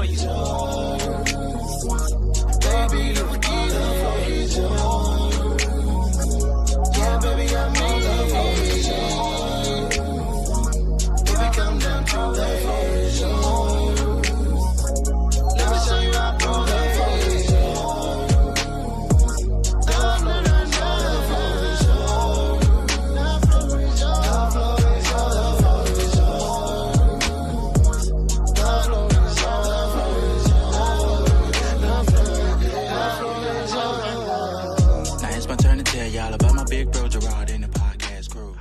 is yours. Baby, the floor is yours. Yeah, baby, I mean the floor is yours. Baby, come down to the floor is yours. Let me show you how to the floor is yours. The floor is yours. The floor is yours. The floor is yours. The floor is yours. The floor is yours. The floor is yours. Now it's my turn to tell y'all about my big bro Gerard in the podcast crew.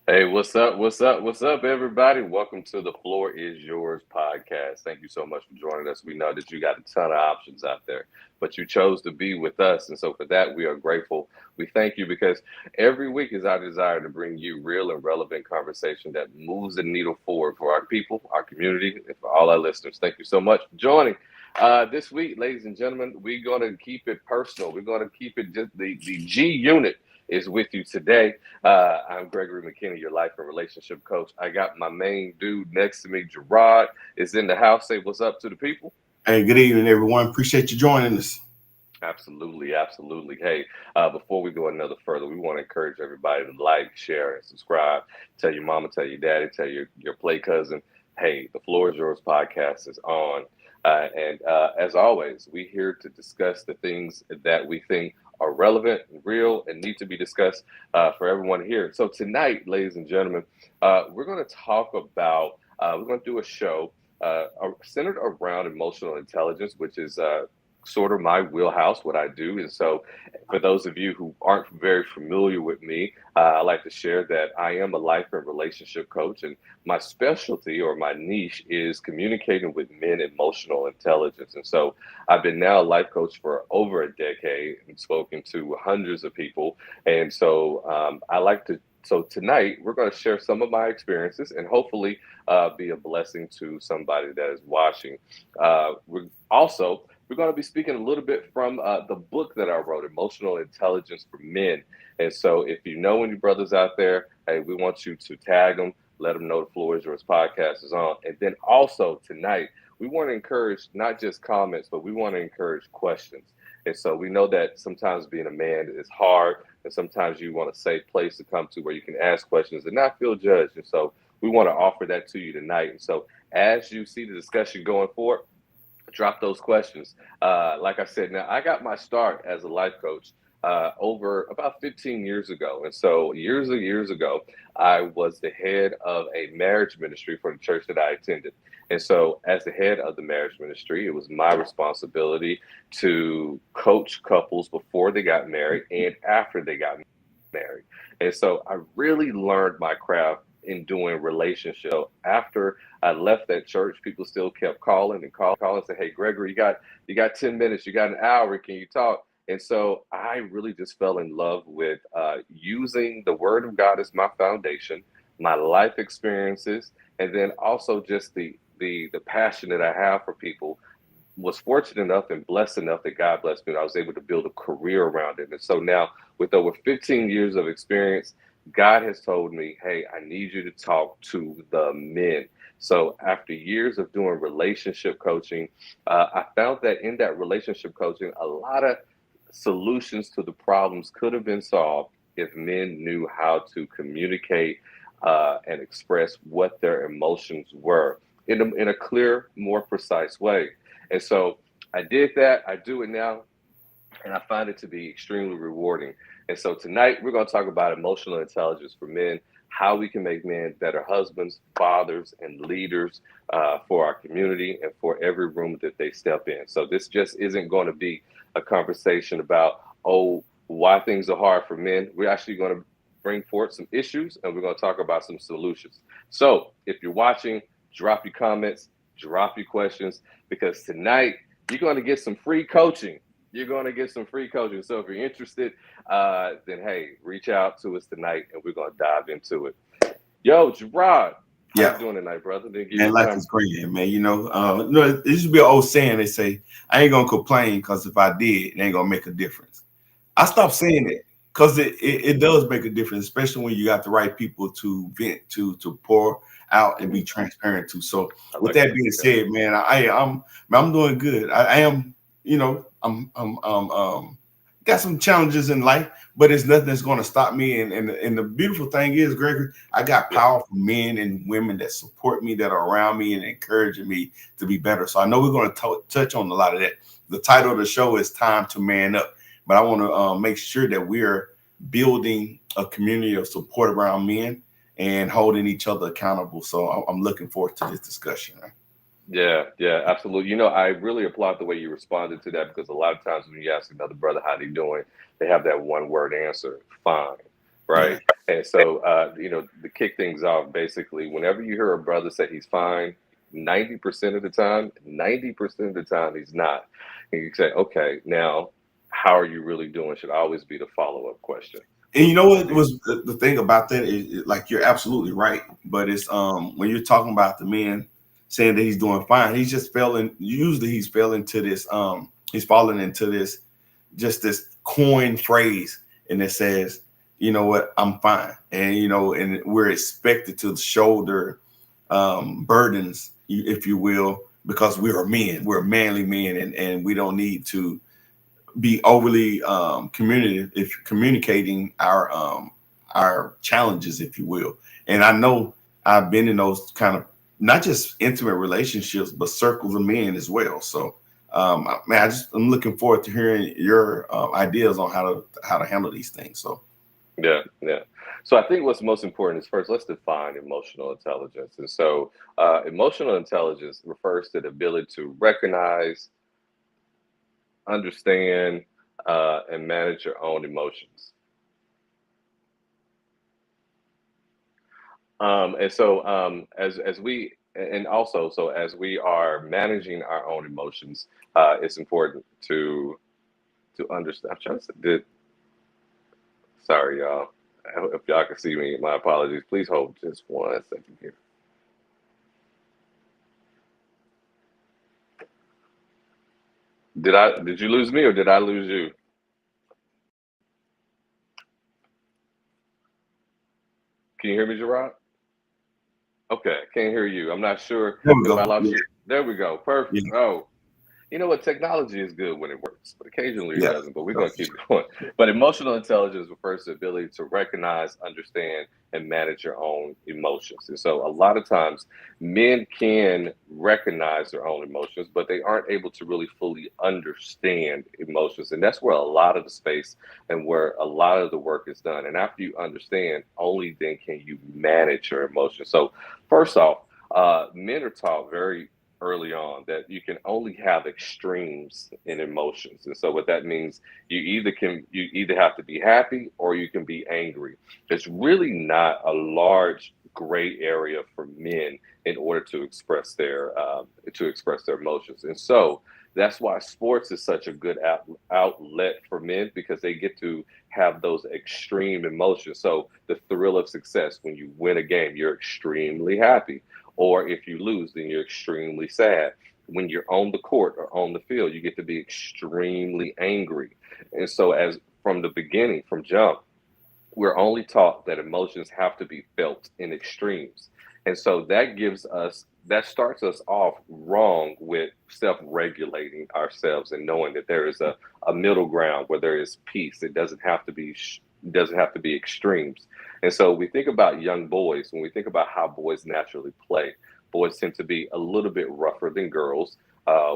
Hey, what's up? What's up? What's up, everybody? Welcome to the Floor Is Yours podcast. Thank you so much for joining us. We know that you got a ton of options out there, but you chose to be with us. And so for that, we are grateful. We thank you because every week is our desire to bring you real and relevant conversation that moves the needle forward for our people, our community, and for all our listeners. Thank you so much for joining. This week, ladies and gentlemen, we're going to keep it personal. We're going to keep it just the G unit is with you today. I'm Gregory McKinney, your life and relationship coach. I got my main dude next to me, Gerard, is in the house. Say what's up to the people. Hey, good evening, everyone. Appreciate you joining us. Absolutely, absolutely. Hey, before we go another further, we want to encourage everybody to like, share, and subscribe. Tell your mama, tell your daddy, tell your play cousin, hey, the Floor Is Yours podcast is on. And as always, we're here to discuss the things that we think are relevant, real, and need to be discussed for everyone here. So tonight, ladies and gentlemen, we're going to talk about, we're going to do a show centered around emotional intelligence, which is sort of my wheelhouse, what I do. And so for those of you who aren't very familiar with me, I like to share that I am a life and relationship coach, and my specialty or my niche is communicating with men emotional intelligence. And so I've been now a life coach for over a decade and spoken to hundreds of people. And so so tonight we're going to share some of my experiences and hopefully be a blessing to somebody that is watching. We're going to be speaking a little bit from the book that I wrote, Emotional Intelligence for Men. And so if you know any brothers out there, hey, we want you to tag them, let them know the Floor Is Yours podcast is on. And then also tonight, we want to encourage not just comments, but we want to encourage questions. And so we know that sometimes being a man is hard, and sometimes you want a safe place to come to where you can ask questions and not feel judged. And so we want to offer that to you tonight. And so as you see the discussion going forward, drop those questions. Like I said, now I got my start as a life coach over about 15 years ago. And so years ago, I was the head of a marriage ministry for the church that I attended. And so as the head of the marriage ministry, it was my responsibility to coach couples before they got married and after they got married. And so I really learned my craft in doing relationships. So after I left that church, people still kept calling and say, hey, Gregory, you got 10 minutes, you got an hour, can you talk? And so I really just fell in love with using the Word of God as my foundation, my life experiences, and then also just the passion that I have for people. Was fortunate enough and blessed enough that God blessed me, and I was able to build a career around it. And so now with over 15 years of experience, God has told me, hey, I need you to talk to the men. So after years of doing relationship coaching, I found that in that relationship coaching, a lot of solutions to the problems could have been solved if men knew how to communicate and express what their emotions were in a clear, more precise way. And so I did that. I do it now, and I find it to be extremely rewarding. And so tonight we're going to talk about emotional intelligence for men, how we can make men better husbands, fathers, and leaders for our community and for every room that they step in. So this just isn't going to be a conversation about, why things are hard for men. We're actually going to bring forth some issues, and we're going to talk about some solutions. So if you're watching, drop your comments, drop your questions, because tonight you're going to get some free coaching. You're going to get some free coaching. So if you're interested, then, hey, reach out to us tonight, and we're going to dive into it. Yo, Gerard, how you doing tonight, brother? Man, life is great, man. It used to be an old saying. They say, I ain't going to complain because if I did, it ain't going to make a difference. I stopped saying it because it does make a difference, especially when you got the right people to vent to pour out and be transparent to. So I with like that that. being Yeah. said, man, I'm doing good. I am, I'm got some challenges in life, but it's nothing that's going to stop me. And the beautiful thing is, Gregory, I got Yeah. powerful men and women that support me, that are around me and encouraging me to be better. So I know we're going to touch on a lot of that. The title of the show is Time to Man Up, but I want to make sure that we're building a community of support around men and holding each other accountable. So I'm looking forward to this discussion. Right? Yeah, absolutely. I really applaud the way you responded to that because a lot of times when you ask another brother how they doing, they have that one word answer, fine, Yeah. right? And so, to kick things off, basically, whenever you hear a brother say he's fine, 90% of the time, 90% of the time he's not. And you say, okay, now how are you really doing? Should always be the follow-up question. And you know Would you what agree? was the thing about that is, like, you're absolutely right. But it's when you're talking about the man saying that he's doing fine, he's just failing. Usually he's falling into this he's falling into this just this coin phrase, and it says, you know what, I'm fine. And and we're expected to shoulder burdens, if you will, because we are men, we're manly men, and we don't need to be overly communicative, if communicating our challenges, if you will. And I know I've been in those kind of not just intimate relationships, but circles of men as well. So man, I'm looking forward to hearing your ideas on how to handle these things. So Yeah. So I think what's most important is first, let's define emotional intelligence. And so, emotional intelligence refers to the ability to recognize, understand, and manage your own emotions. And so, as we and also so as we are managing our own emotions, it's important to understand. I'm trying to sorry, y'all. If y'all can see me, my apologies. Please hold just 1 second here. Did you lose me or did I lose you? Can you hear me, Gerard? Okay, can't hear you. I'm not sure there we if I go. lost you. There we go. Perfect. Yeah, Oh, you know what? Technology is good when it works, but occasionally it yeah, doesn't. But we're yeah. going to keep going. But emotional intelligence refers to the ability to recognize, understand, and manage your own emotions. And so, a lot of times, men can recognize their own emotions, but they aren't able to really fully understand emotions. And that's where a lot of the space and where a lot of the work is done. And after you understand, only then can you manage your emotions. So, first off, men are taught very early on that you can only have extremes in emotions. And so what that means, you either have to be happy or you can be angry. It's really not a large gray area for men in order to express their emotions. And so that's why sports is such a good outlet for men because they get to have those extreme emotions. So the thrill of success, when you win a game, you're extremely happy, or if you lose, then you're extremely sad. When you're on the court or on the field, you get to be extremely angry. And so, as from the beginning, from jump, we're only taught that emotions have to be felt in extremes. And so that starts us off wrong with self-regulating ourselves and knowing that there is a middle ground where there is peace. It doesn't have to be extremes. And so we think about young boys, when we think about how boys naturally play, boys tend to be a little bit rougher than girls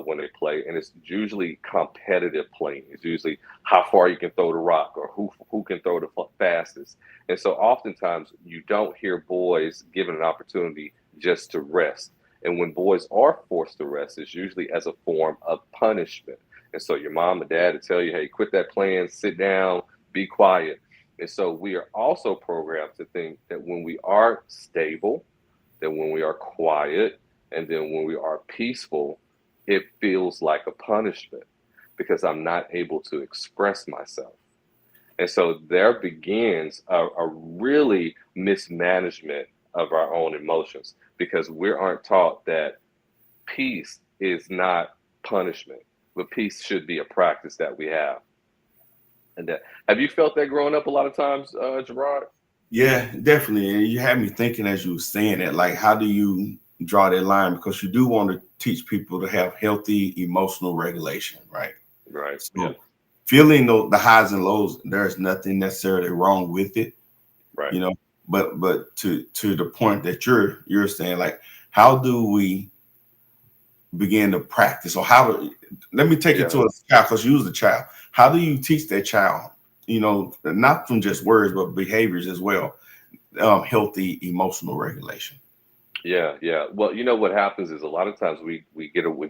when they play, and it's usually competitive playing. It's usually how far you can throw the rock or who can throw the fastest. And so oftentimes you don't hear boys given an opportunity just to rest. And when boys are forced to rest, it's usually as a form of punishment. And so your mom and dad will tell you, hey, quit that playing, sit down, be quiet. And so we are also programmed to think that when we are stable, that when we are quiet, and then when we are peaceful, it feels like a punishment because I'm not able to express myself. And so there begins a really mismanagement of our own emotions because we aren't taught that peace is not punishment, but peace should be a practice that we have. And that, have you felt that growing up a lot of times, Gerard? Yeah, definitely. And you had me thinking as you were saying that, like, how do you draw that line? Because you do want to teach people to have healthy emotional regulation, right? Right. Yeah. So feeling the highs and lows, there's nothing necessarily wrong with it, Right. you know. But to the point that you're saying, like, how do we begin to practice, or how do, let me take it Yeah. to a child, because you was a child. How do you teach that child, not from just words but behaviors as well, healthy emotional regulation? Yeah, yeah. Well, you know what happens is a lot of times we've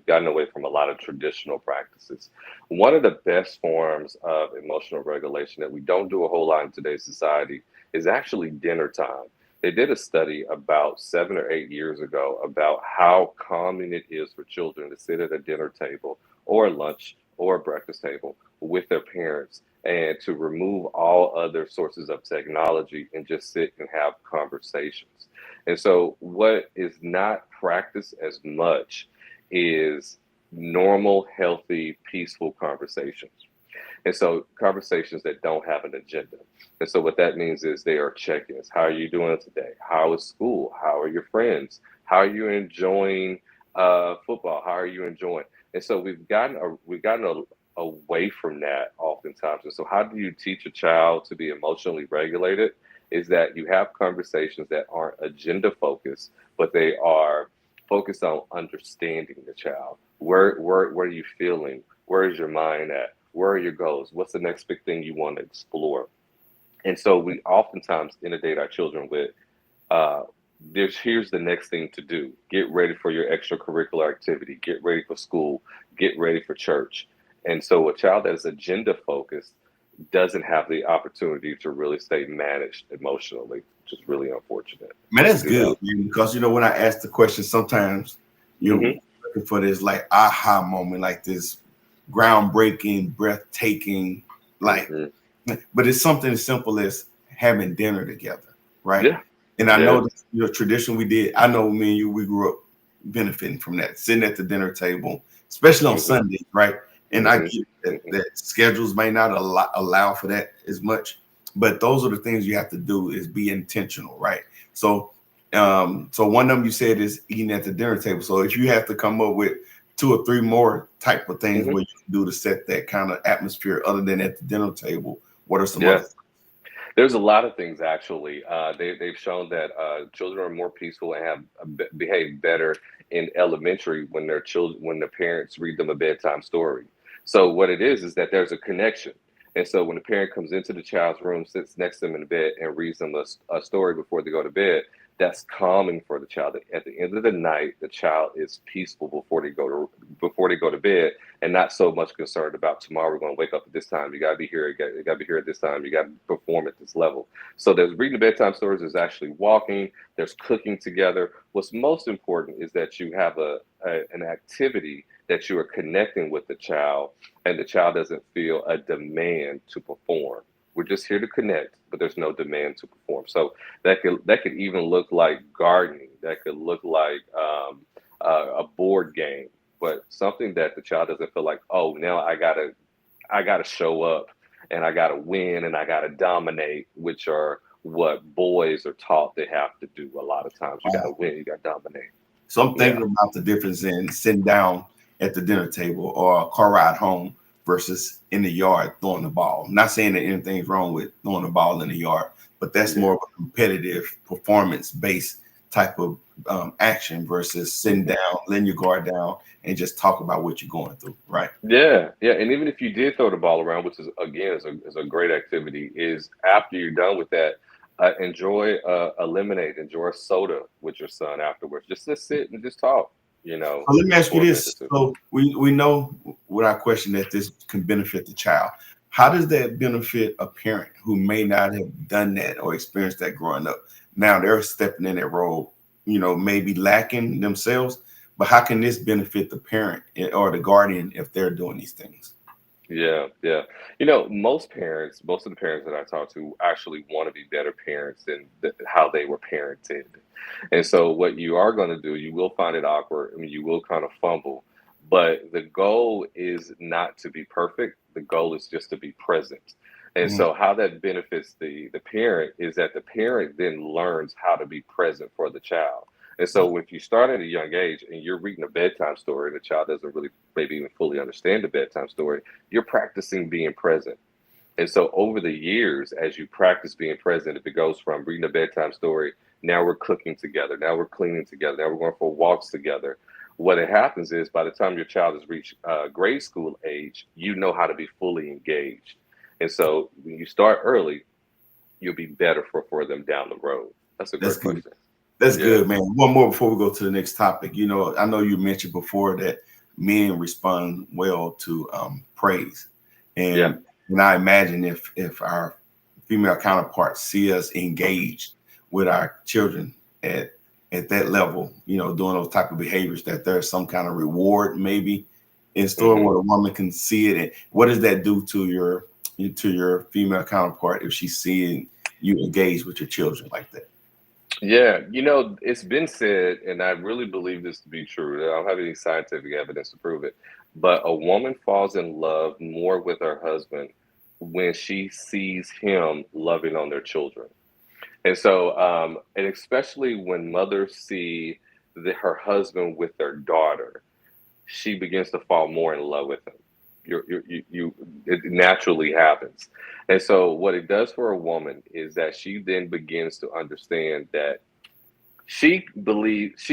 gotten away from a lot of traditional practices. One of the best forms of emotional regulation that we don't do a whole lot in today's society is actually dinner time. They did a study about 7 or 8 years ago about how common it is for children to sit at a dinner table or a lunch or a breakfast table with their parents and to remove all other sources of technology and just sit and have conversations. And so, what is not practiced as much is normal, healthy, peaceful conversations. And so, conversations that don't have an agenda. And so, what that means is they are check ins. How are you doing today? How is school? How are your friends? How are you enjoying football? How are you enjoying? And so, away from that oftentimes. And so, how do you teach a child to be emotionally regulated? Is that you have conversations that aren't agenda focused, but they are focused on understanding the child. Where are you feeling? Where is your mind at? Where are your goals? What's the next big thing you want to explore? And so we oftentimes inundate our children with uh, here's the next thing to do. Get ready for your extracurricular activity. Get ready for school. Get ready for church. And so a child that is agenda focused doesn't have the opportunity to really stay managed emotionally, which is really unfortunate. Man, We that's do that. good, man, because when I ask the question, sometimes you're Hmm. looking for this like aha moment, like this groundbreaking, breathtaking, like, Hmm. but it's something as simple as having dinner together, right? Yeah. And I know Yeah. that tradition we did. I know me and you, we grew up benefiting from that, sitting at the dinner table, especially on Hmm. Sundays, right? And I Hmm. get that, Hmm. that schedules may not allow for that as much, but those are the things you have to do is be intentional, right? So, so one of them you said is eating at the dinner table. So if you have to come up with two or three more type of things Hmm. where you can do to set that kind of atmosphere other than at the dinner table, what are some Yeah. other? There's a lot of things actually. They've shown that children are more peaceful and behave better in elementary when their children when the parents read them a bedtime story. So what it is that there's a connection. And so when the parent comes into the child's room, sits next to them in the bed, and reads them a story before they go to bed, that's calming for the child. At the end of the night, the child is peaceful before they go to bed, and not so much concerned about tomorrow. We're going to wake up at this time. You got to be here. You got to be here at this time. You got to perform at this level. So there's reading bedtime stories. There's actually walking. There's cooking together. What's most important is that you have an activity that you are connecting with the child, and the child doesn't feel a demand to perform. We're just here to connect, but there's no demand to perform. So that could even look like gardening. That could look like a board game, but something that the child doesn't feel like, oh, now I gotta show up and I gotta win and I gotta dominate, which are what boys are taught they have to do a lot of times. You gotta win, you gotta dominate. So I'm Yeah. thinking about the difference in sitting down at the dinner table or a car ride home versus in the yard throwing the ball. Not saying that anything's wrong with throwing the ball in the yard, but that's Yeah. more of a competitive, performance based type of action versus sitting Hmm. down, letting your guard down, and just talk about what you're going through. Right. Yeah, yeah, and even if you did throw the ball around, which is again is a great activity, is after you're done with that, enjoy a lemonade, enjoy a soda with your son afterwards. Just sit and just talk, So let me ask you for a minute or this. two. So we know without question that this can benefit the child. How does that benefit a parent who may not have done that or experienced that growing up? Now they're stepping in that role, maybe lacking themselves. But how can this benefit the parent or the guardian if they're doing these things? Yeah, yeah. Most of the parents that I talk to actually want to be better parents than how they were parented. And so, what you are going to do, you will find it awkward. I mean, you will kind of fumble, but the goal is not to be perfect. The goal is just to be present. And Mhm. so how that benefits the parent is that the parent then learns how to be present for the child. And so if you start at a young age and you're reading a bedtime story and the child doesn't really maybe even fully understand the bedtime story, you're practicing being present. And so over the years, as you practice being present, if it goes from reading a bedtime story, now we're cooking together, now we're cleaning together, now we're going for walks together. What it happens is by the time your child has reached grade school age, you know how to be fully engaged. And so when you start early, you'll be better for them down the road. That's a That's great good. question. That's Yeah. good, man. One more before we go to the next topic. You know, I know you mentioned before that men respond well to praise, Yeah. and I imagine if our female counterparts see us engaged with our children at that level, you know, doing those type of behaviors, that there's some kind of reward maybe in store Hmm. where a woman can see it. And what does that do to your female counterpart if she's seeing you engaged with your children like that? Yeah, it's been said, and I really believe this to be true. I don't have any scientific evidence to prove it, but a woman falls in love more with her husband when she sees him loving on their children. And so, and especially when mothers see her husband with their daughter, she begins to fall more in love with him. It naturally happens. And so, what it does for a woman is that she then begins to understand that she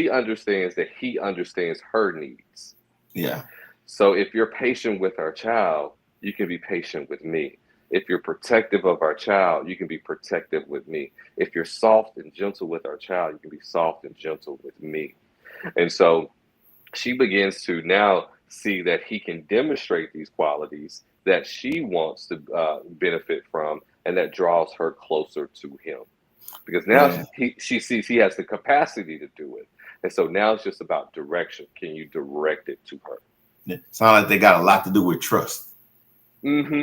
understands that he understands her needs. Yeah. So if you're patient with our child, you can be patient with me. If you're protective of our child, you can be protective with me. If you're soft and gentle with our child, you can be soft and gentle with me. And so she begins to now see that he can demonstrate these qualities that she wants to benefit from, and that draws her closer to him because now Yeah. she sees he has the capacity to do it. And so now it's just about direction. Can you direct it to her? Yeah. Sound like they got a lot to do with trust. Hmm.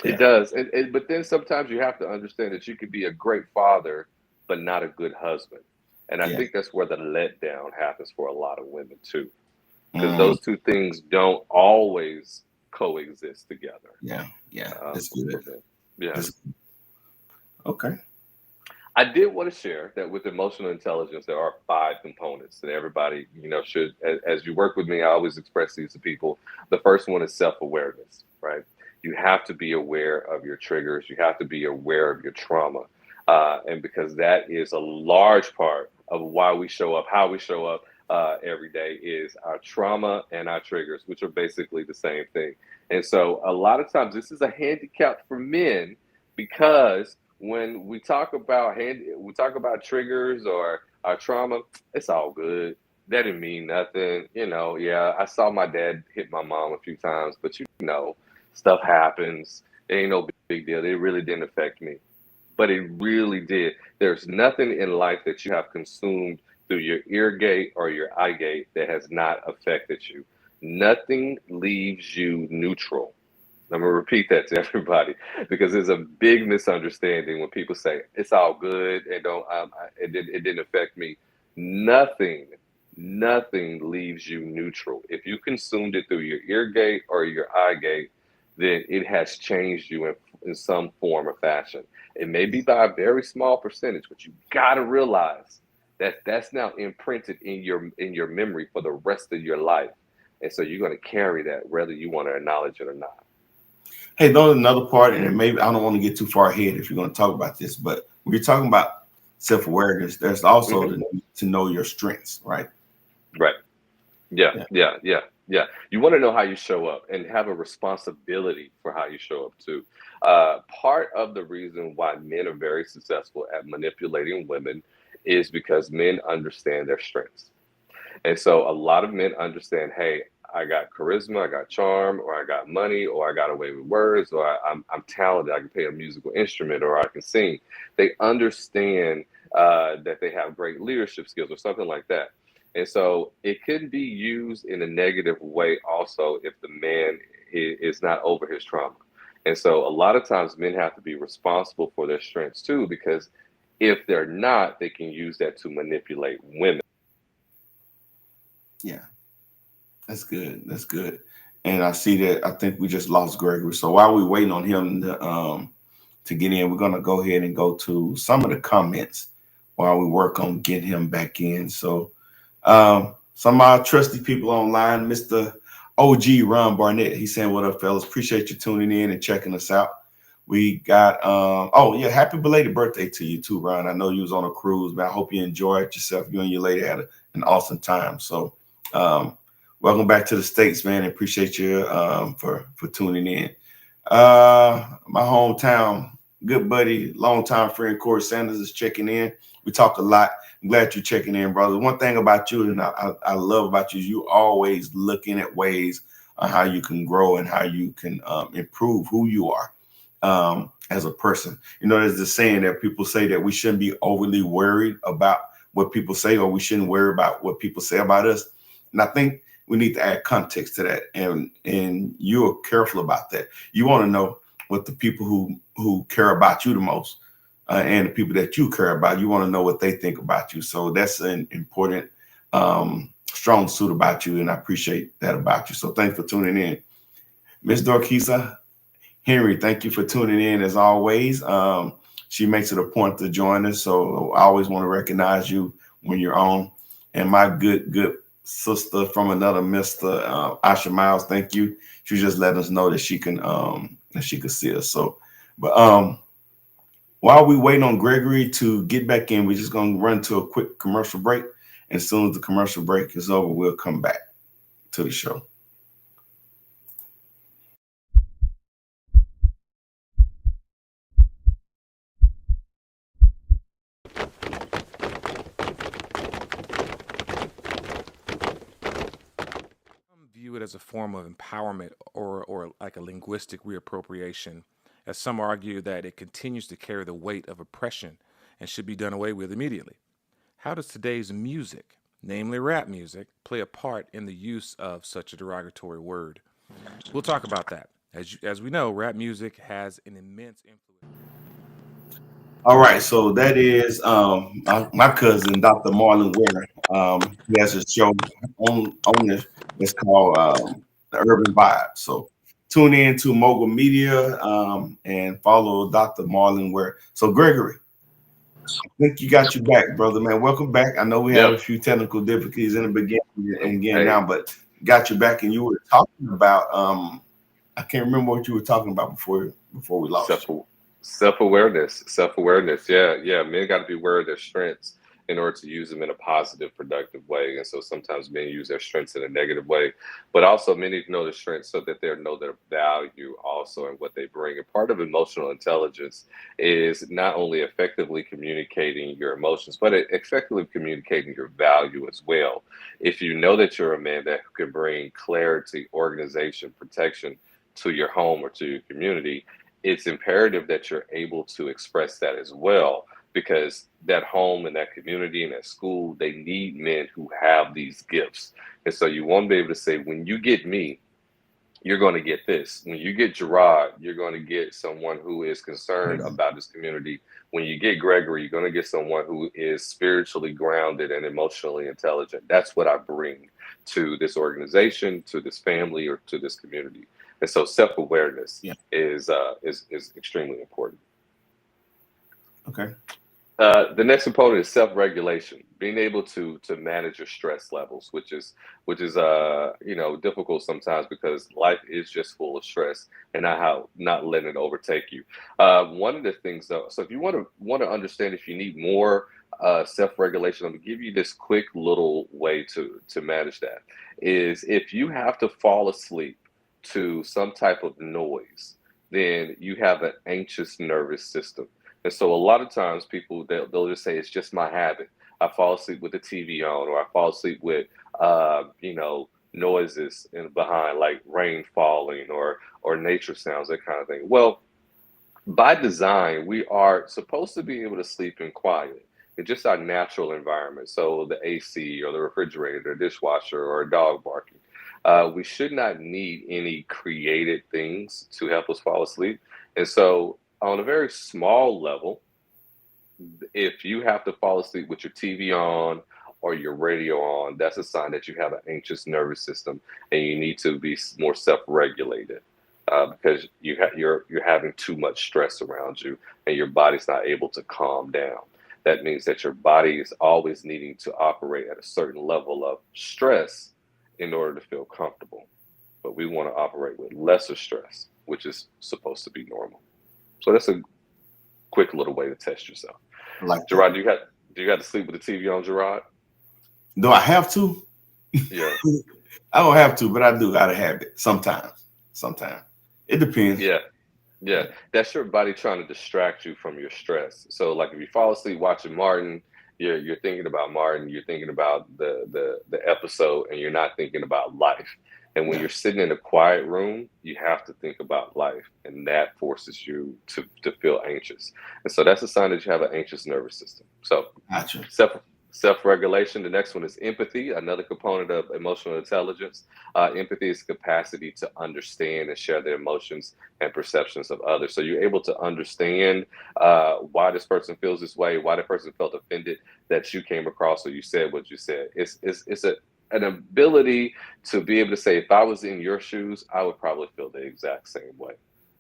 It Yeah. does. But then sometimes you have to understand that you could be a great father, but not a good husband. And I Yeah. think that's where the letdown happens for a lot of women too, because Mm, those two things don't always coexist together yeah. Yeah. That's for good. men. Yeah. That's okay. I did want to share that with emotional intelligence, there are five components that everybody, should, as you work with me, I always express these to people. The first one is self awareness, right? You have to be aware of your triggers, you have to be aware of your trauma. And because that is a large part of why we show up, how we show up every day, is our trauma and our triggers, which are basically the same thing. And so a lot of times this is a handicap for men because when we talk about triggers or our trauma, it's all good. That didn't mean nothing, yeah, I saw my dad hit my mom a few times, but stuff happens. It ain't no big deal. It really didn't affect me, but it really did. There's nothing in life that you have consumed through your ear gate or your eye gate that has not affected you. Nothing leaves you neutral. I'm gonna repeat that to everybody because there's a big misunderstanding when people say it's all good and don't it didn't affect me. Nothing, nothing leaves you neutral. If you consumed it through your ear gate or your eye gate, then it has changed you in some form or fashion. It may be by a very small percentage, but you gotta realize that that's now imprinted in your memory for the rest of your life, and so you're gonna carry that whether you want to acknowledge it or not. Hey, there's another part, and maybe I don't want to get too far ahead if you're going to talk about this, but when you're talking about self-awareness, there's also Hmm. the need to know your strengths, right? Right. Yeah, Yeah. yeah, yeah, yeah. You want to know how you show up and have a responsibility for how you show up too. Part of the reason why men are very successful at manipulating women is because men understand their strengths. And so a lot of men understand, hey, I got charisma, I got charm, or I got money, or I got a way with words, or I'm talented, I can play a musical instrument, or I can sing. They understand that they have great leadership skills or something like that. And so it can be used in a negative way also if the man is not over his trauma. And so a lot of times men have to be responsible for their strengths too, because if they're not, they can use that to manipulate women. Yeah. That's good. That's good. And I see that I think we just lost Gregory. So while we're waiting on him to get in. We're going to go ahead and go to some of the comments while we work on getting him back in. So some of our trusty people online, Mr. OG Ron Barnett, he's saying, what up, fellas? Appreciate you tuning in and checking us out. We got, oh, yeah, happy belated birthday to you too, Ron. I know you was on a cruise, but I hope you enjoyed yourself. You and your lady had an awesome time. So welcome back to the States, man. Appreciate you for tuning in. My hometown, good buddy, longtime friend, Corey Sanders is checking in. We talk a lot. I'm glad you're checking in, brother. One thing about you and I love about you is you always looking at ways on how you can grow and how you can improve who you are as a person. You know, there's this saying that people say that we shouldn't be overly worried about what people say, or we shouldn't worry about what people say about us. And I think we need to add context to that. And you're careful about that. You want to know what the people who care about you the most and the people that you care about, you want to know what they think about you. So that's an important, strong suit about you. And I appreciate that about you. So thanks for tuning in. Miss Dorkisa Henry, thank you for tuning in as always. She makes it a point to join us. So I always want to recognize you when you're on. And my good sister from another Mr. Asha Miles, thank you. She just let us know that she can see us. So, but while we wait on Gregory to get back in, we're just gonna run to a quick commercial break. And as soon as the commercial break is over, we'll come back to the show. View it as a form of empowerment or like a linguistic reappropriation, as some argue that it continues to carry the weight of oppression and should be done away with immediately. How does today's music, namely rap music, play a part in the use of such a derogatory word? We'll talk about that. As we know, rap music has an immense influence. All right, so that is my cousin, Dr. Marlon Ware. He has a show on this. It's called The Urban Vibe. So tune in to Mogul Media and follow Dr. Marlon Ware. So Gregory, I think you got you back, brother, man. Welcome back. I know we had a few technical difficulties in the beginning and again now, but got you back. And you were talking about I can't remember what you were talking about before we lost you. Self-awareness. Yeah. Men got to be aware of their strengths in order to use them in a positive, productive way. And so sometimes men use their strengths in a negative way, but also men need to know their strengths so that they know their value also and what they bring. And part of emotional intelligence is not only effectively communicating your emotions, but effectively communicating your value as well. If you know that you're a man that can bring clarity, organization, protection to your home or to your community, it's imperative that you're able to express that as well, because that home and that community and that school, they need men who have these gifts. And so you want to be able to say, when you get me, you're going to get this. When you get Gerard, you're going to get someone who is concerned about this community. When you get Gregory, you're going to get someone who is spiritually grounded and emotionally intelligent. That's what I bring to this organization, to this family, or to this community. And so self-awareness is extremely important. Okay. The next component is self-regulation, being able to manage your stress levels, which is difficult sometimes because life is just full of stress, and not letting it overtake you. One of the things though, so if you want to understand if you need more self-regulation, I'm gonna give you this quick little way to manage that. Is if you have to fall asleep to some type of noise, then you have an anxious nervous system. And so a lot of times people, they'll just say, it's just my habit. I fall asleep with the TV on, or I fall asleep with, noises behind, like rain falling or nature sounds, that kind of thing. Well, by design, we are supposed to be able to sleep in quiet. It's just our natural environment. So the AC or the refrigerator, the dishwasher, or a dog barking. We should not need any created things to help us fall asleep. And so on a very small level, if you have to fall asleep with your TV on or your radio on, that's a sign that you have an anxious nervous system and you need to be more self-regulated. because you're having too much stress around you, and your body's not able to calm down. That means that your body is always needing to operate at a certain level of stress in order to feel comfortable. But we want to operate with lesser stress, which is supposed to be normal. So that's a quick little way to test yourself. I like that. Gerard, do you got to sleep with the TV on, Gerard? Do I have to? Yeah. I don't have to, but I do out of habit sometimes. Sometimes it depends. Yeah. Yeah, that's your body trying to distract you from your stress. So, like, if you fall asleep watching Martin, you're thinking about Martin, you're thinking about the episode, and you're not thinking about life. And when Yeah, you're sitting in a quiet room, you have to think about life, and that forces you to feel anxious. And so that's a sign that you have an anxious nervous system. So, gotcha. self self-regulation. The next one is empathy, another component of emotional intelligence. Empathy is the capacity to understand and share the emotions and perceptions of others. So you're able to understand why this person feels this way, why the person felt offended that you came across or you said what you said. It's an ability to be able to say, if I was in your shoes, I would probably feel the exact same way.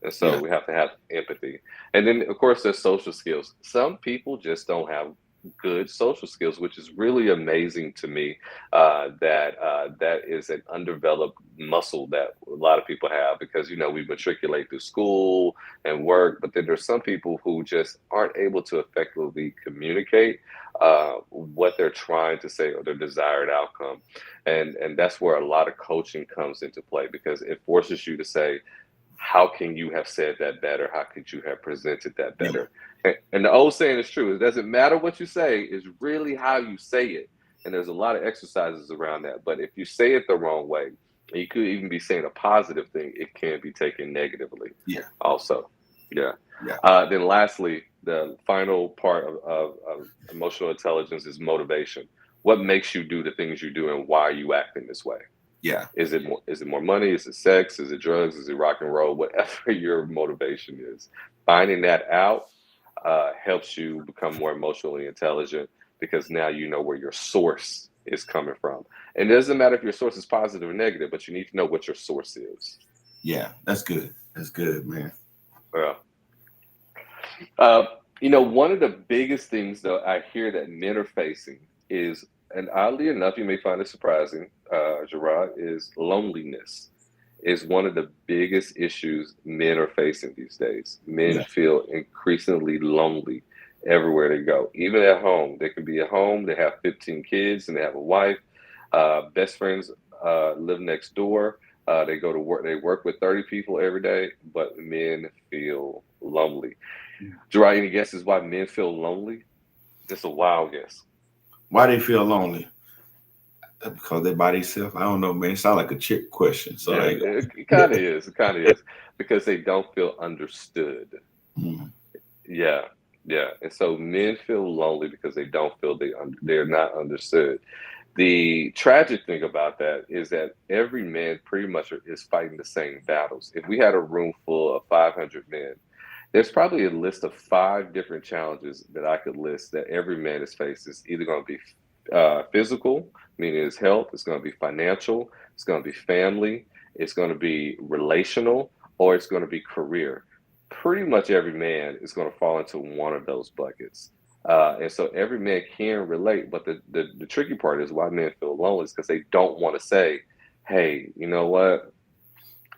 And so Yeah, we have to have empathy. And then, of course, there's social skills. Some people just don't have good social skills, which is really amazing to me. That is an undeveloped muscle that a lot of people have because we matriculate through school and work, but then there's some people who just aren't able to effectively communicate what they're trying to say or their desired outcome, and that's where a lot of coaching comes into play because it forces you to say, how can you have said that better? How could you have presented that yeah, better? And the old saying is true. It doesn't matter what you say, it's really how you say it. And there's a lot of exercises around that. But if you say it the wrong way, and you could even be saying a positive thing, it can be taken negatively yeah, also. Yeah. yeah, Then lastly, the final part of emotional intelligence is motivation. What makes you do the things you do and why are you acting this way? yeah, Is it more money? Is it sex? Is it drugs? Is it rock and roll? Whatever your motivation is, finding that out helps you become more emotionally intelligent because now you know where your source is coming from. And it doesn't matter if your source is positive or negative, but you need to know what your source is. yeah. That's good. That's good, man. Yeah. Uh, one of the biggest things though I hear that men are facing is, and oddly enough, you may find it surprising, Gerard, is loneliness. Is one of the biggest issues men are facing these days. Men Yeah, feel increasingly lonely everywhere they go, even at home. They can be at home, they have 15 kids, and they have a wife. Best friends live next door. They go to work, they work with 30 people every day, but men feel lonely. Gerard, any guesses why men feel lonely? Just a wild guess. why they feel lonely? Because they by themselves. I don't know, man. It sounds like a chick question. So Yeah, I ain't it kind of is. It kind of is because they don't feel understood. gonna. Yeah, yeah. And so men feel lonely because they don't feel they're not understood. The tragic thing about that is that every man pretty much is fighting the same battles. If we had a room full of 500 men, there's probably a list of five different challenges that I could list that every man is faced. It's either going to be physical, meaning his health, it's going to be financial, it's going to be family, it's going to be relational, or it's going to be career. Pretty much every man is going to fall into one of those buckets. And so every man can relate, but the tricky part is why men feel lonely is because they don't want to say, hey, you know what?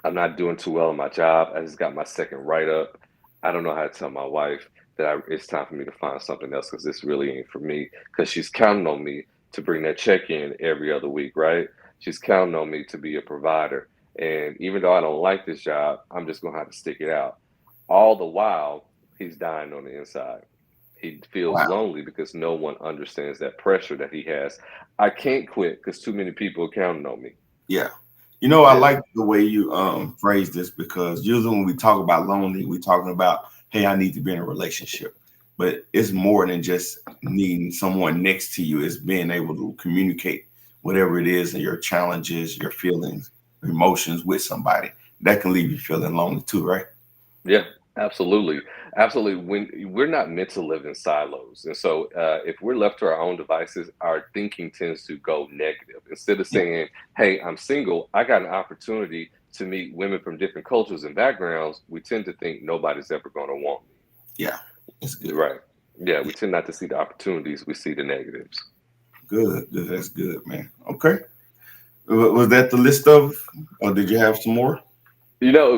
I'm not doing too well in my job. I just got my second write up. I don't know how to tell my wife that it's time for me to find something else because this really ain't for me. Because she's counting on me to bring that check in every other week, right? She's counting on me to be a provider. And even though I don't like this job, I'm just going to have to stick it out. All the while, he's dying on the inside. He feels Wow. lonely because no one understands that pressure that he has. I can't quit because too many people are counting on me. Yeah. I Yeah. like the way you phrase this because usually when we talk about lonely, we're talking about, hey, I need to be in a relationship. But it's more than just needing someone next to you. It's being able to communicate whatever it is and your challenges, your feelings, emotions with somebody. That can leave you feeling lonely too, right? Yeah, absolutely. Absolutely. When we're not meant to live in silos. And so if we're left to our own devices, our thinking tends to go negative. Instead of Yeah. saying, hey, I'm single, I got an opportunity to meet women from different cultures and backgrounds, we tend to think nobody's ever going to want me. Yeah, it's good. Right. Yeah, we tend not to see the opportunities, we see the negatives. Good. That's good, man. Okay. Was that the list of, or did you have some more?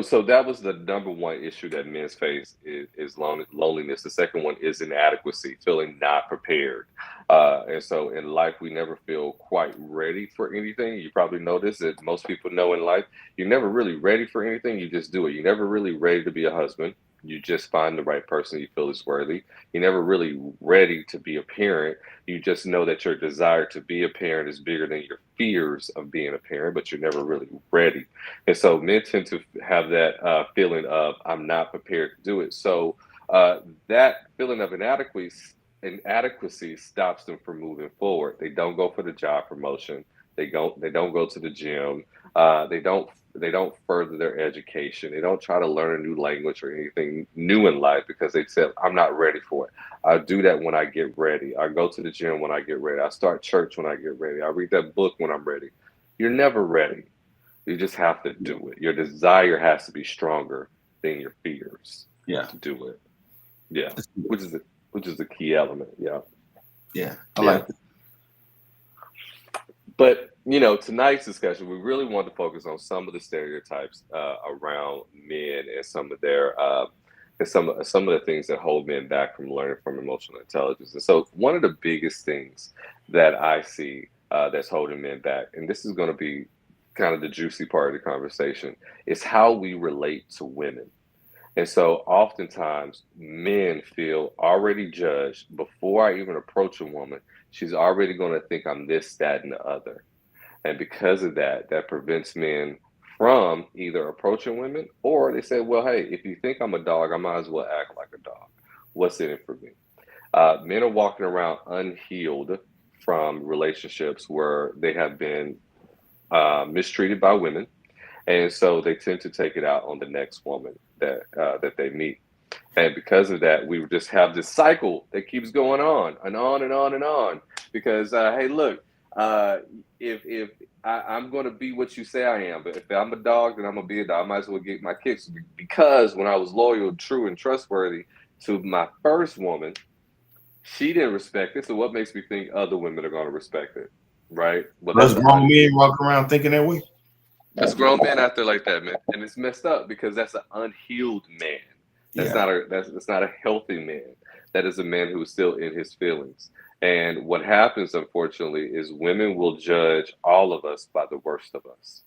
So that was the number one issue that men face is loneliness. The second one is inadequacy, feeling not prepared. And so in life, we never feel quite ready for anything. You probably know this, that most people know in life, you're never really ready for anything. You just do it. You're never really ready to be a husband. You just find the right person you feel is worthy. You're never really ready to be a parent. You just know that your desire to be a parent is bigger than your fears of being a parent, but you're never really ready. And so men tend to have that feeling of I'm not prepared to do it. So that feeling of inadequacy stops them from moving forward. They don't go for the job promotion. They don't go to the gym. They don't further their education. They don't try to learn a new language or anything new in life because they said I'm not ready for it. I do that when I get ready. I go to the gym when I get ready. I start church when I get ready. I read that book when I'm ready. You're never ready. You just have to do it. Your desire has to be stronger than your fears Yeah. to do it. Yeah, That's good. which is the key element. Yeah, Yeah. I yeah. like it. But tonight's discussion, we really want to focus on some of the stereotypes around men and some of their and some of the things that hold men back from learning from emotional intelligence. And so, one of the biggest things that I see that's holding men back, and this is going to be kind of the juicy part of the conversation, is how we relate to women. And so, oftentimes, men feel already judged before I even approach a woman. She's already going to think I'm this, that, and the other. And because of that, that prevents men from either approaching women or they say, well, hey, if you think I'm a dog, I might as well act like a dog. What's in it for me? Men are walking around unhealed from relationships where they have been mistreated by women. And so they tend to take it out on the next woman that they meet. And because of that, we just have this cycle that keeps going on and on and on and on. Because hey, look, if I'm going to be what you say I am, but if I'm a dog, then I'm gonna be a dog. I might as well get my kicks because when I was loyal, true, and trustworthy to my first woman, she didn't respect it. So what makes me think other women are going to respect it, right? Well, Those grown men walking around thinking that way. There's grown men out there like that, man, and it's messed up because that's an unhealed man. That's Yeah. not a healthy man. That is a man who is still in his feelings. And what happens, unfortunately, is women will judge all of us by the worst of us.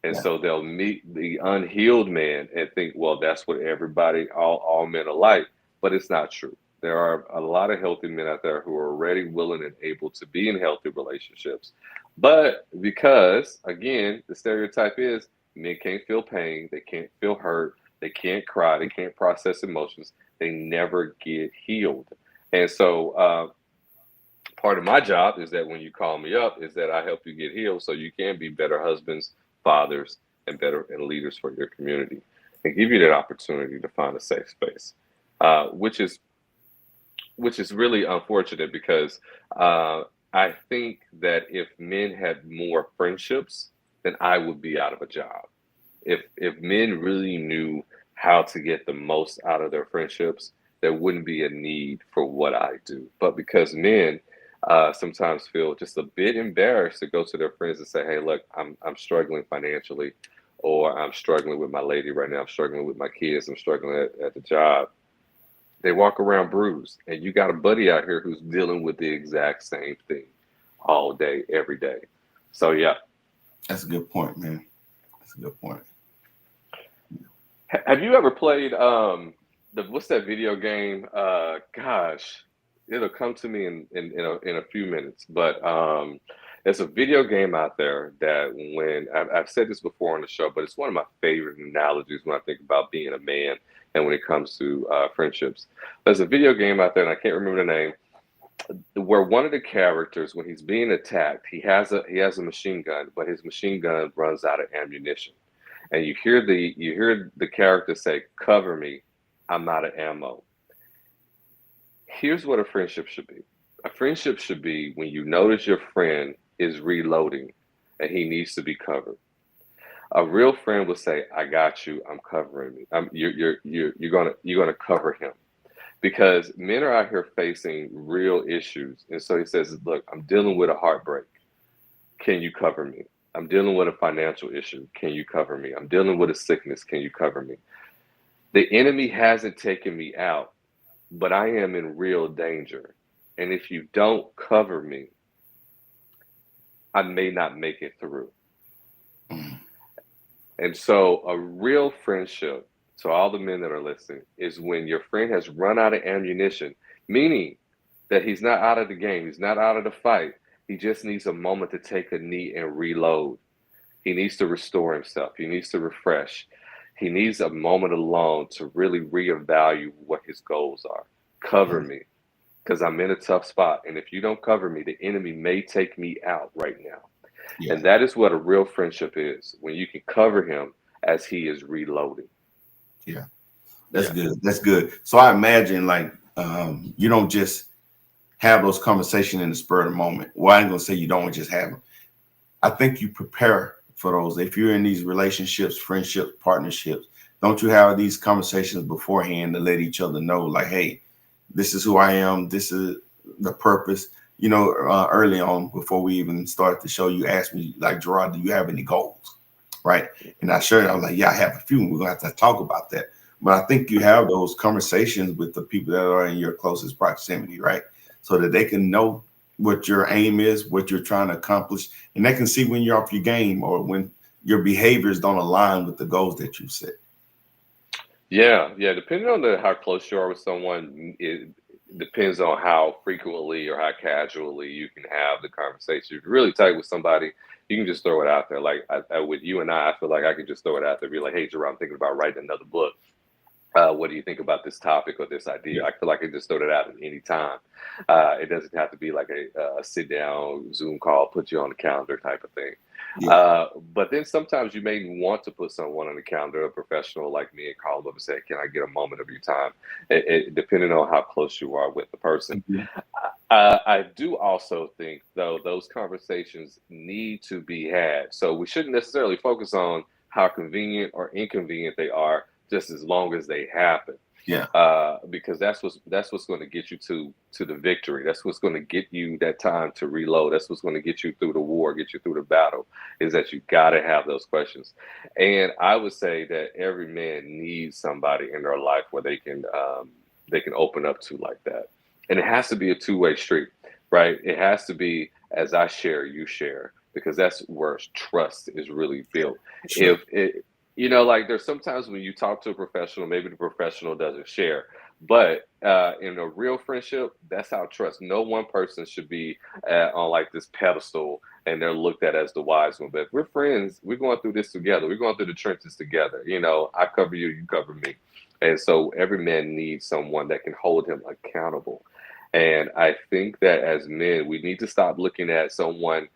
And Yeah. so they'll meet the unhealed man and think, well, that's what everybody, all men are like. But it's not true. There are a lot of healthy men out there who are already willing and able to be in healthy relationships. But because, again, the stereotype is men can't feel pain, they can't feel hurt, they can't cry, they can't process emotions, they never get healed. And so part of my job is that when you call me up, is that I help you get healed so you can be better husbands, fathers, and leaders for your community, and give you that opportunity to find a safe space, which is really unfortunate because I think that if men had more friendships, then I would be out of a job. If men really knew how to get the most out of their friendships, there wouldn't be a need for what I do. But because men sometimes feel just a bit embarrassed to go to their friends and say, "Hey, look, I'm struggling financially, or I'm struggling with my lady right now. I'm struggling with my kids. I'm struggling at the job." They walk around bruised, and you got a buddy out here who's dealing with the exact same thing all day, every day. So yeah, That's a good point, man. That's a good point. have you ever played what's that video game? Gosh, it'll come to me in a few minutes. But there's a video game out there that when I've said this before on the show, but it's one of my favorite analogies when I think about being a man and when it comes to friendships. There's a video game out there, and I can't remember the name, where one of the characters, when he's being attacked, he has a machine gun, but his machine gun runs out of ammunition, and you hear the character say, "Cover me, I'm out of ammo." Here's what a friendship should be. A friendship should be when you notice your friend is reloading and he needs to be covered. A real friend will say, "I got you. I'm covering me. You're gonna cover him." Because men are out here facing real issues. And so he says, "Look, I'm dealing with a heartbreak. Can you cover me? I'm dealing with a financial issue. Can you cover me? I'm dealing with a sickness. Can you cover me? The enemy hasn't taken me out, but I am in real danger. And if you don't cover me, I may not make it through." Mm. And so, a real friendship, to all the men that are listening, is when your friend has run out of ammunition, meaning that he's not out of the game, he's not out of the fight. He just needs a moment to take a knee and reload. He needs to restore himself, he needs to refresh. He needs a moment alone to really reevaluate what his goals are. Cover Mm. me, because I'm in a tough spot. And if you don't cover me, the enemy may take me out right now. Yeah, And that is what a real friendship is, when you can cover him as he is reloading. yeah, that's Yeah. good. That's good. So I imagine like you don't just have those conversations in the spur of the moment. Well, I ain't gonna say you don't just have them. I think you prepare for those. If you're in these relationships, friendships, partnerships, don't you have these conversations beforehand to let each other know, like, hey, this is who I am. This is the purpose. Early on, before we even started the show, you asked me, like, Gerard, do you have any goals? Right. And I shared, I was like, yeah, I have a few. We're going to have to talk about that. But I think you have those conversations with the people that are in your closest proximity, right? So that they can know what your aim is, what you're trying to accomplish, and they can see when you're off your game or when your behaviors don't align with the goals that you set. Yeah, yeah. Depending on how close you are with someone, it depends on how frequently or how casually you can have the conversation. If you're really tight with somebody, you can just throw it out there. Like with you and I feel like I can just throw it out there, be like, "Hey, Jerome, I'm thinking about writing another book. What do you think about this topic or this idea?" Yeah. I feel like I can just throw that out at any time. It doesn't have to be like a sit down Zoom call, put you on the calendar type of thing. Yeah. But then sometimes you may want to put someone on the calendar, a professional like me, and call them up and say, "Can I get a moment of your time?" Depending on how close you are with the person. Mhm. I do also think, though, those conversations need to be had. So we shouldn't necessarily focus on how convenient or inconvenient they are, just as long as they happen. Yeah. Because that's what's going to get you to the victory. That's what's going to get you that time to reload. That's what's going to get you through the war, get you through the battle. Is that you got to have those questions. And I would say that every man needs somebody in their life where they can open up to like that. And it has to be a two-way street, right? It has to be, as I share, you share, because that's where trust is really built. Sure. If it, like there's sometimes when you talk to a professional, maybe the professional doesn't share, but in a real friendship, that's how trust. No one person should be on like this pedestal and they're looked at as the wise one. But if we're friends, we're going through this together. We're going through the trenches together. I cover you, you cover me. And so every man needs someone that can hold him accountable. And I think that as men, we need to stop looking at someone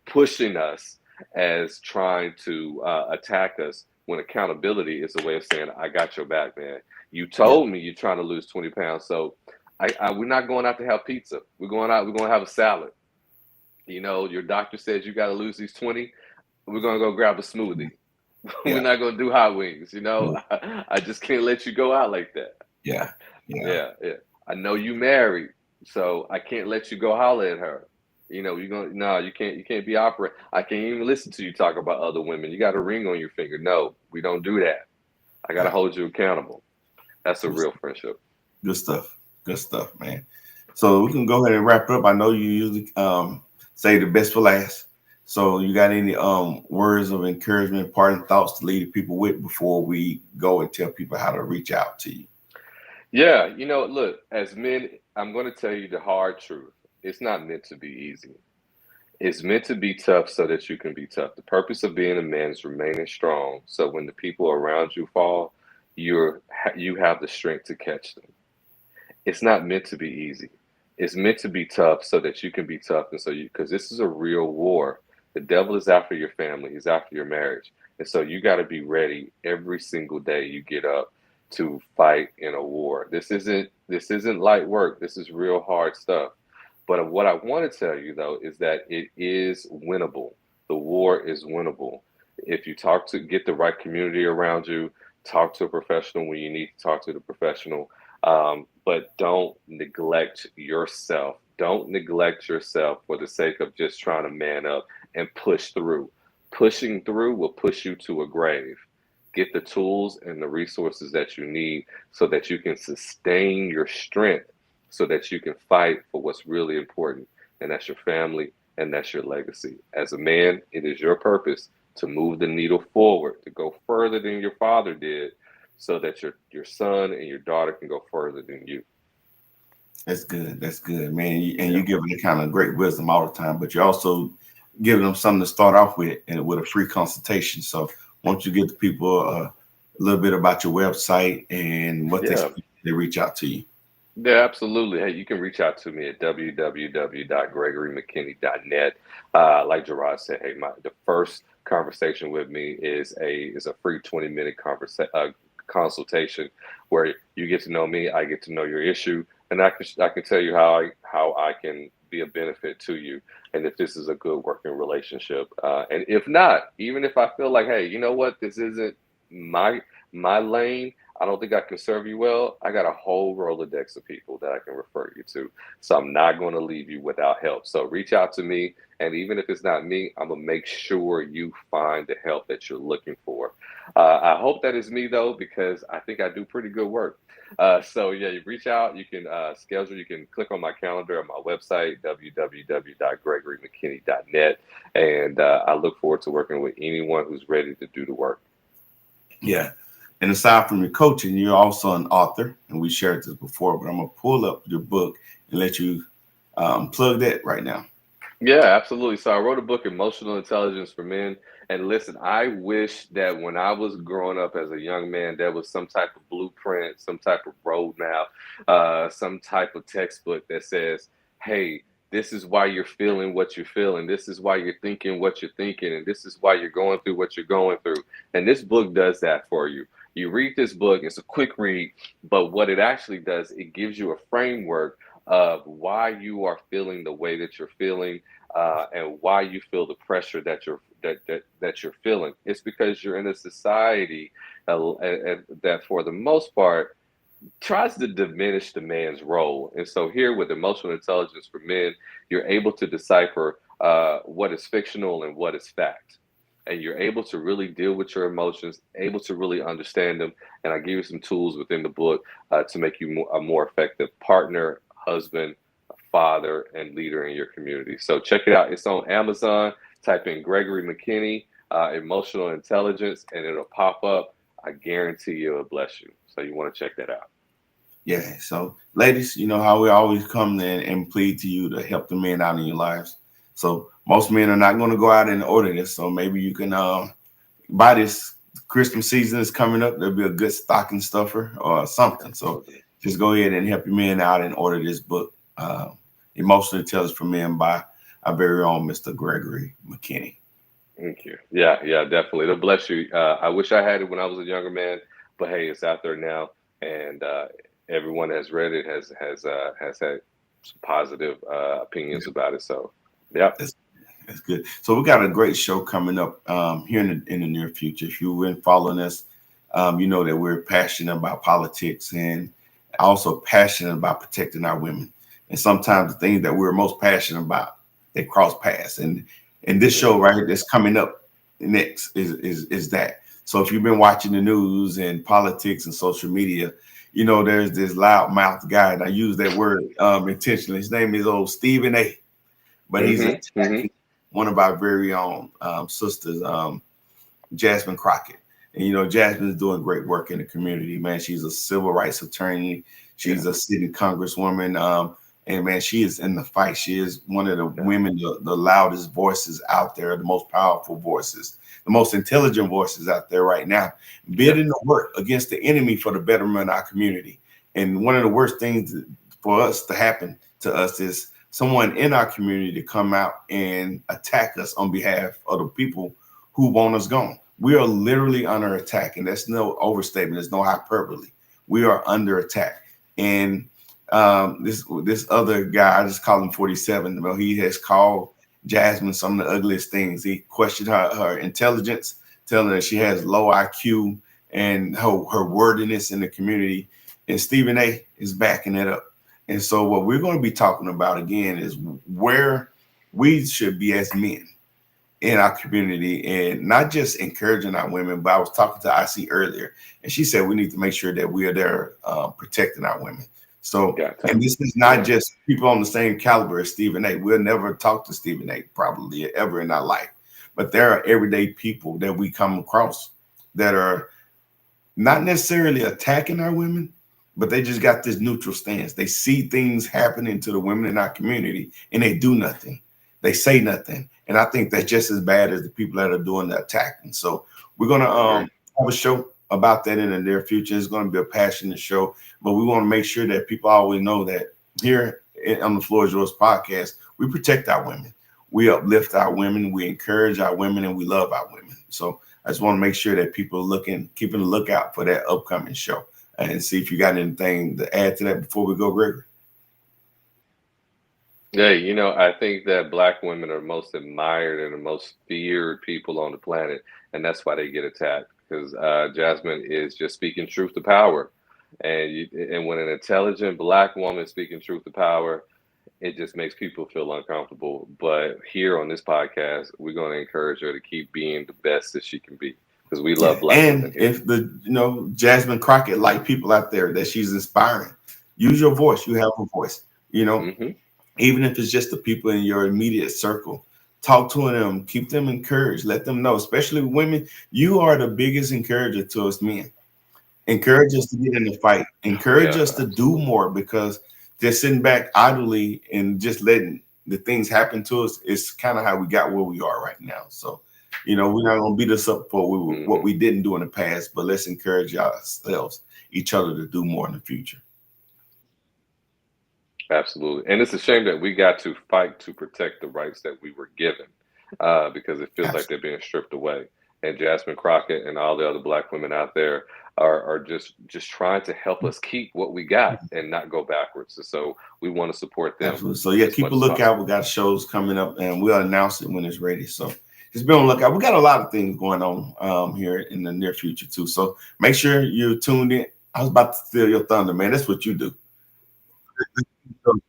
pushing us as trying to attack us, when accountability is a way of saying, "I got your back, man. You Yeah. told me you're trying to lose 20 pounds. So we're not going out to have pizza. We're going out, we're going to have a salad. Your doctor says you got to lose these 20. We're going to go grab a smoothie. We're Yeah. not going to do hot wings. Yeah. I just can't let you go out like that. Yeah. Yeah. Yeah, yeah. I know you married, so I can't let you go holler at her. You're gonna no, you can't be operating. I can't even listen to you talk about other women. You got a ring on your finger. No, we don't do that. I gotta Yeah. hold you accountable. That's a real friendship. Good stuff. Good stuff, man. So we can go ahead and wrap it up. I know you usually say the best for last. So you got any words of encouragement, parting thoughts to leave people with before we go and tell people how to reach out to you? Yeah, look, as men, I'm gonna tell you the hard truth. It's not meant to be easy. It's meant to be tough so that you can be tough. The purpose of being a man is remaining strong. So when the people around you fall, you have the strength to catch them. It's not meant to be easy. It's meant to be tough so that you can be tough. And so because this is a real war. The devil is after your family. He's after your marriage. And so you got to be ready every single day you get up to fight in a war. This isn't light work. This is real hard stuff. But what I want to tell you though is that it is winnable. The war is winnable. if you get the right community around you, talk to a professional when you need to talk to the professional. But don't neglect yourself. Don't neglect yourself for the sake of just trying to man up and push through. Pushing through will push you to a grave. Get the tools and the resources that you need so that you can sustain your strength, so that you can fight for what's really important, and that's your family and that's your legacy. As a man, it is your purpose to move the needle forward, to go further than your father did, so that your son and your daughter can go further than you. That's good. That's good, man. And Yeah. you give them the kind of great wisdom all the time, but you're also giving them something to start off with, and with a free consultation. So, why don't you give the people a little bit about your website and what Yeah. they reach out to you? Yeah, absolutely. Hey, you can reach out to me at www.gregorymckinney.net. Like Gerard said, hey, the first conversation with me is a free 20-minute consultation where you get to know me, I get to know your issue, and I can tell you how I can be a benefit to you, and if this is a good working relationship. And if not, even if I feel like, hey, you know what, this isn't my lane. I don't think I can serve you well. I got a whole Rolodex of people that I can refer you to. So I'm not going to leave you without help. So reach out to me. And even if it's not me, I'm going to make sure you find the help that you're looking for. I hope that is me, though, because I think I do pretty good work. So, yeah, you reach out. You can schedule. You can click on my calendar on my website, www.gregorymckinney.net. And I look forward to working with anyone who's ready to do the work. Yeah. And aside from your coaching, you're also an author, and we shared this before, but I'm going to pull up your book and let you plug that right now. Yeah, absolutely. So I wrote a book, Emotional Intelligence for Men. And listen, I wish that when I was growing up as a young man, there was some type of blueprint, some type of roadmap, some type of textbook that says, hey, this is why you're feeling what you're feeling. This is why you're thinking what you're thinking. And this is why you're going through what you're going through. And this book does that for you. You read this book, it's a quick read, but what it actually does, it gives you a framework of why you are feeling the way that you're feeling, and why you feel the pressure that you're feeling. It's because you're in a society that, for the most part, tries to diminish the man's role. And so here with Emotional Intelligence for Men, you're able to decipher what is fictional and what is fact. And you're able to really deal with your emotions, able to really understand them. And I give you some tools within the book to make you a more effective partner, husband, father, and leader in your community. So check it out. It's on Amazon. Type in Gregory McKinney, Emotional Intelligence, and it'll pop up. I guarantee you it'll bless you. So you want to check that out. Yeah. So, ladies, you know how we always come in and plead to you to help the men out in your lives. So most men are not going to go out and order this. So maybe you can buy this. Christmas season is coming up. There'll be a good stocking stuffer or something. So just go ahead and help your men out and order this book, Emotional Intelligence for Men by our very own Mr. Gregory McKinney. Thank you. Yeah, definitely. It'll bless you. I wish I had it when I was a younger man, but hey, it's out there now, and everyone that's read it has had some positive opinions about it. So, yeah. That's good. So we got a great show coming up here in the near future. If you've been following us, you know that we're passionate about politics and also passionate about protecting our women. And sometimes the things that we're most passionate about, they cross paths. And this show right here that's coming up next is that. So if you've been watching the news and politics and social media, you know there's this loudmouth guy, and I use that word intentionally. His name is old Stephen A. But he's attacking one of our very own sisters, Jasmine Crockett. And, you know, Jasmine is doing great work in the community, man. She's a civil rights attorney. She's a sitting congresswoman. And, man, she is in the fight. She is one of the women, the loudest voices out there, the most powerful voices, the most intelligent voices out there right now, bidding the work against the enemy for the betterment of our community. And one of the worst things for us to happen to us is someone in our community to come out and attack us on behalf of the people who want us gone. We are literally under attack, and that's no overstatement. There's no hyperbole. We are under attack. And this other guy, I just call him 47. Well, he has called Jasmine some of the ugliest things. He questioned her intelligence, telling her she has low IQ and her wordiness in the community. And Stephen A is backing it up. And so what we're going to be talking about again is where we should be as men in our community, and not just encouraging our women, but I was talking to IC earlier, and she said we need to make sure that we are there protecting our women. So, and this is not just people on the same caliber as Stephen A. We'll never talk to Stephen A. probably ever in our life, but there are everyday people that we come across that are not necessarily attacking our women, but they just got this neutral stance. They see things happening to the women in our community and they do nothing. They say nothing. And I think that's just as bad as the people that are doing the attacking. So we're going to have a show about that in the near future. It's going to be a passionate show, but we want to make sure that people always know that here on the Floor is Yours podcast, we protect our women. We uplift our women. We encourage our women, and we love our women. So I just want to make sure that people are keeping a lookout for that upcoming show, and see if you got anything to add to that before we go, Gregory. Yeah, I think that Black women are most admired and the most feared people on the planet, and that's why they get attacked, because Jasmine is just speaking truth to power. And when an intelligent Black woman is speaking truth to power, it just makes people feel uncomfortable. But here on this podcast, we're going to encourage her to keep being the best that she can be, because we love Black women here. If the Jasmine Crockett like people out there that she's inspiring, use your voice. You have a voice, even if it's just the people in your immediate circle. Talk to them, keep them encouraged, let them know, especially women, you are the biggest encourager to us men. Encourage us to get in the fight, encourage us to do more, because just sitting back idly and just letting the things happen to us is kind of how we got where we are right now. So, we're not going to beat us up for what we didn't do in the past, but let's encourage ourselves, each other, to do more in the future. Absolutely. And it's a shame that we got to fight to protect the rights that we were given, because it feels like they're being stripped away. And Jasmine Crockett and all the other Black women out there are just trying to help us keep what we got and not go backwards. And so we want to support them. Absolutely. So keep a lookout. We got shows coming up, and we'll announce it when it's ready. So just be on the lookout. We got a lot of things going on here in the near future too. So make sure you're tuned in. I was about to steal your thunder, man. That's what you do.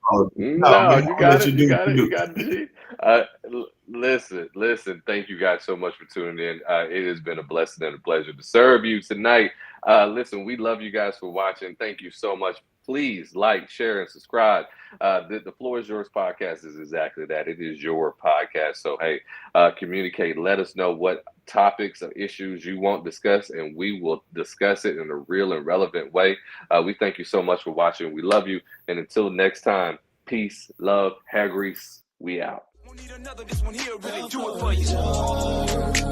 No, you got it. Listen. Thank you guys so much for tuning in. It has been a blessing and a pleasure to serve you tonight. Listen, we love you guys for watching. Thank you so much. Please like, share, and subscribe. The Floor is Yours podcast is exactly that. It is your podcast. So, hey, communicate. Let us know what topics or issues you want discussed, and we will discuss it in a real and relevant way. We thank you so much for watching. We love you. And until next time, peace, love, hair grease. We out. Need another, this one here really do it for you.